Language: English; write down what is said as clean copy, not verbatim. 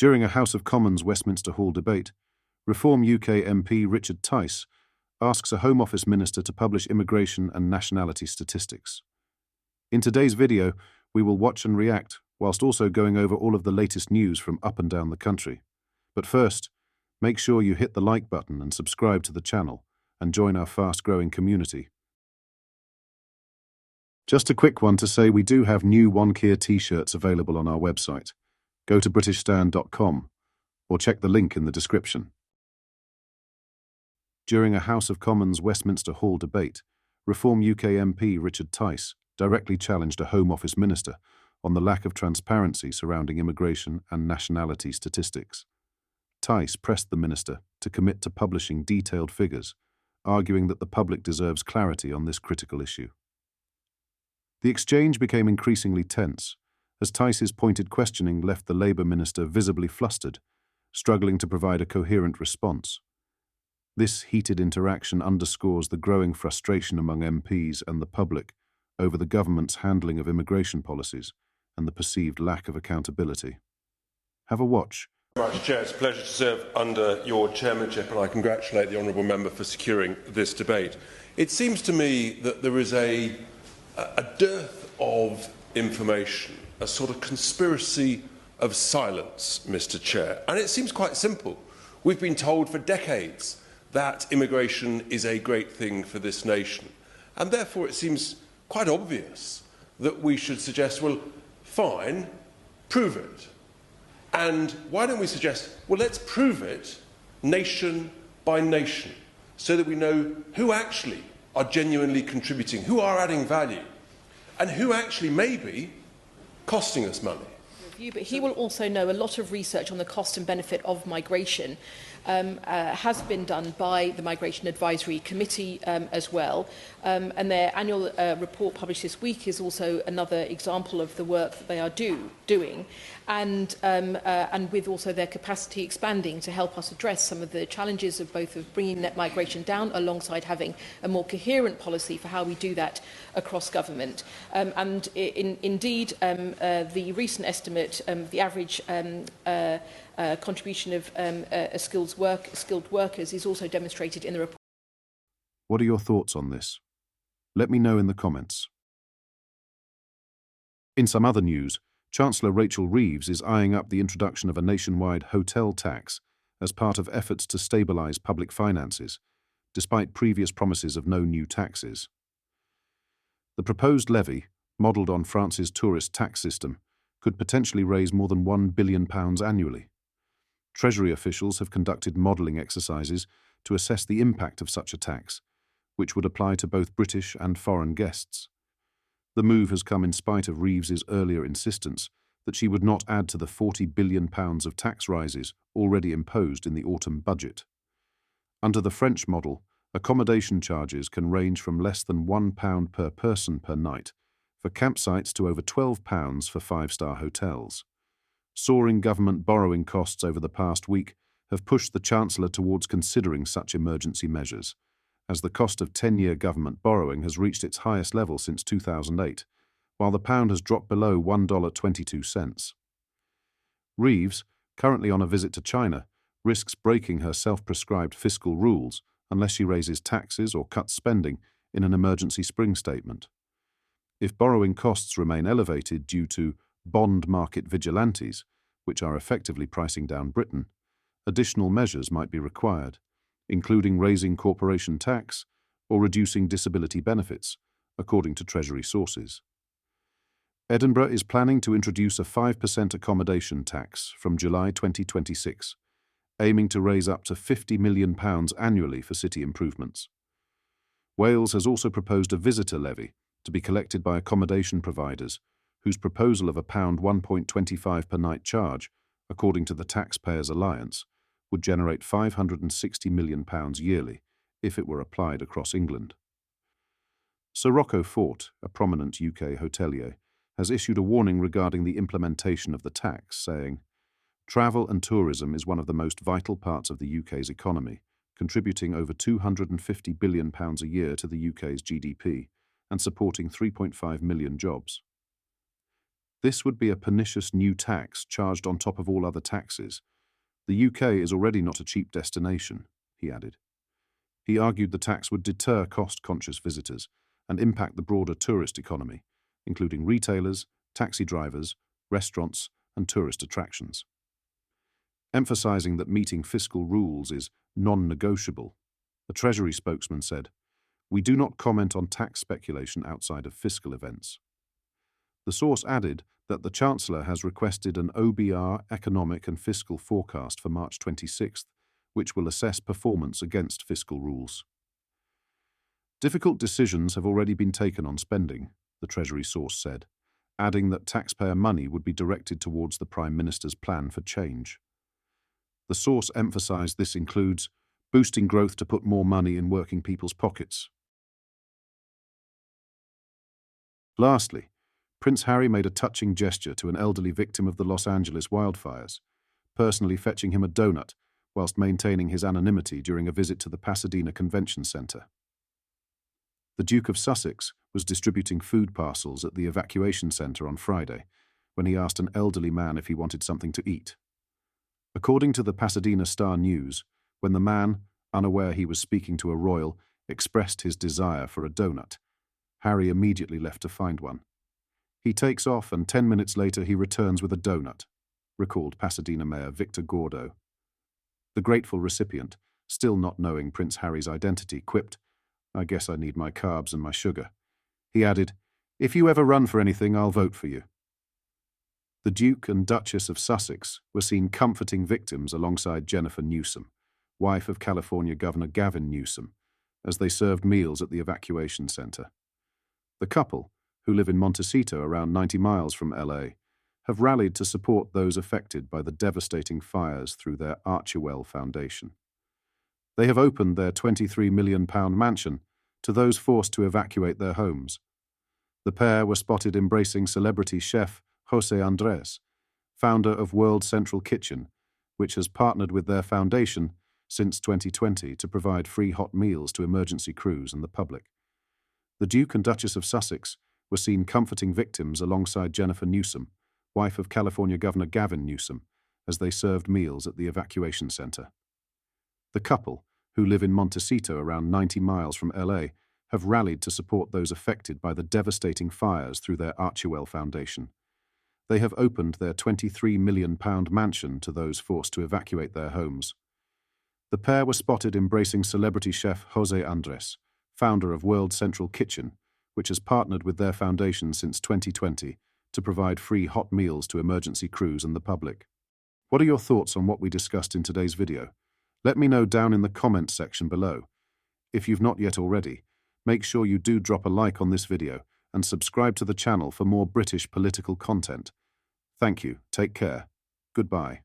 During a House of Commons Westminster Hall debate, Reform UK MP Richard Tice asks a Home Office minister to publish immigration and nationality statistics. In today's video, we will watch and react, whilst also going over all of the latest news from up and down the country. But first, make sure you hit the like button and subscribe to the channel, and join our fast-growing community. Just a quick one to say we do have new One Keir t-shirts available on our website. Go to britishstand.com or check the link in the description. During a House of Commons Westminster Hall debate, Reform UK MP Richard Tice directly challenged a Home Office minister on the lack of transparency surrounding immigration and nationality statistics. Tice pressed the minister to commit to publishing detailed figures, arguing that the public deserves clarity on this critical issue. The exchange became increasingly tense, as Tice's pointed questioning left the Labour minister visibly flustered, struggling to provide a coherent response. This heated interaction underscores the growing frustration among MPs and the public over the government's handling of immigration policies and the perceived lack of accountability. Have a watch. Thank you very much, Chair. It's a pleasure to serve under your chairmanship, and I congratulate the honourable member for securing this debate. It seems to me that there is a dearth of information, a sort of conspiracy of silence, Mr. Chair. And it seems quite simple. We've been told for decades that immigration is a great thing for this nation. And therefore it seems quite obvious that we should suggest, well, fine, prove it. And why don't we suggest, well, let's prove it nation by nation, so that we know who actually are genuinely contributing, who are adding value, and who actually may be costing us money. But he will also know a lot of research on the cost and benefit of migration has been done by the Migration Advisory Committee as well. And their annual report published this week is also another example of the work that they are doing. And with also their capacity expanding to help us address some of the challenges of both of bringing net migration down alongside having a more coherent policy for how we do that across government. Indeed, the recent estimate, the average contribution of skilled workers is also demonstrated in the report. What are your thoughts on this? Let me know in the comments. In some other news, Chancellor Rachel Reeves is eyeing up the introduction of a nationwide hotel tax as part of efforts to stabilise public finances, despite previous promises of no new taxes. The proposed levy, modelled on France's tourist tax system, could potentially raise more than £1 billion annually. Treasury officials have conducted modelling exercises to assess the impact of such a tax, which would apply to both British and foreign guests. The move has come in spite of Reeves's earlier insistence that she would not add to the £40 billion of tax rises already imposed in the autumn budget. Under the French model, accommodation charges can range from less than £1 per person per night for campsites to over £12 for five-star hotels. Soaring government borrowing costs over the past week have pushed the Chancellor towards considering such emergency measures, as the cost of 10-year government borrowing has reached its highest level since 2008, while the pound has dropped below $1.22. Reeves, currently on a visit to China, risks breaking her self-prescribed fiscal rules unless she raises taxes or cuts spending in an emergency spring statement. If borrowing costs remain elevated due to bond market vigilantes, which are effectively pricing down Britain, additional measures might be required, including raising corporation tax or reducing disability benefits, according to Treasury sources. Edinburgh is planning to introduce a 5% accommodation tax from July 2026, aiming to raise up to £50 million annually for city improvements. Wales has also proposed a visitor levy to be collected by accommodation providers, whose proposal of a £1.25 per night charge, according to the Taxpayers Alliance, would generate £560 million yearly if it were applied across England. Sir Rocco Fort, a prominent UK hotelier, has issued a warning regarding the implementation of the tax, saying, "Travel and tourism is one of the most vital parts of the UK's economy, contributing over £250 billion a year to the UK's GDP and supporting 3.5 million jobs. This would be a pernicious new tax charged on top of all other taxes. The UK is already not a cheap destination, he added. He argued the tax would deter cost-conscious visitors and impact the broader tourist economy, including retailers, taxi drivers, restaurants, and tourist attractions. Emphasizing that meeting fiscal rules is non-negotiable, a Treasury spokesman said, "We do not comment on tax speculation outside of fiscal events." The source added that the Chancellor has requested an OBR economic and fiscal forecast for March 26th, which will assess performance against fiscal rules. Difficult decisions have already been taken on spending, the Treasury source said, adding that taxpayer money would be directed towards the Prime Minister's plan for change. The source emphasised this includes boosting growth to put more money in working people's pockets. Lastly, Prince Harry made a touching gesture to an elderly victim of the Los Angeles wildfires, personally fetching him a donut whilst maintaining his anonymity during a visit to the Pasadena Convention Center. The Duke of Sussex was distributing food parcels at the evacuation center on Friday when he asked an elderly man if he wanted something to eat. According to the Pasadena Star News, when the man, unaware he was speaking to a royal, expressed his desire for a donut, Harry immediately left to find one. He takes off and 10 minutes later he returns with a donut, recalled Pasadena Mayor Victor Gordo. The grateful recipient, still not knowing Prince Harry's identity, quipped, "I guess I need my carbs and my sugar." He added, "If you ever run for anything, I'll vote for you." The Duke and Duchess of Sussex were seen comforting victims alongside Jennifer Newsom, wife of California Governor Gavin Newsom, as they served meals at the evacuation center. The couple, who live in Montecito, around 90 miles from LA, have rallied to support those affected by the devastating fires through their Archewell Foundation. They have opened their £23 million mansion to those forced to evacuate their homes. The pair were spotted embracing celebrity chef José Andrés, founder of World Central Kitchen, which has partnered with their foundation since 2020 to provide free hot meals to emergency crews and the public. The Duke and Duchess of Sussex were seen comforting victims alongside Jennifer Newsom, wife of California Governor Gavin Newsom, as they served meals at the evacuation center. The couple, who live in Montecito, around 90 miles from LA, have rallied to support those affected by the devastating fires through their Archewell Foundation. They have opened their £23 million mansion to those forced to evacuate their homes. The pair were spotted embracing celebrity chef José Andrés, founder of World Central Kitchen, which has partnered with their foundation since 2020 to provide free hot meals to emergency crews and the public. What are your thoughts on what we discussed in today's video? Let me know down in the comments section below. If you've not yet already, make sure you do drop a like on this video and subscribe to the channel for more British political content. Thank you, take care, goodbye.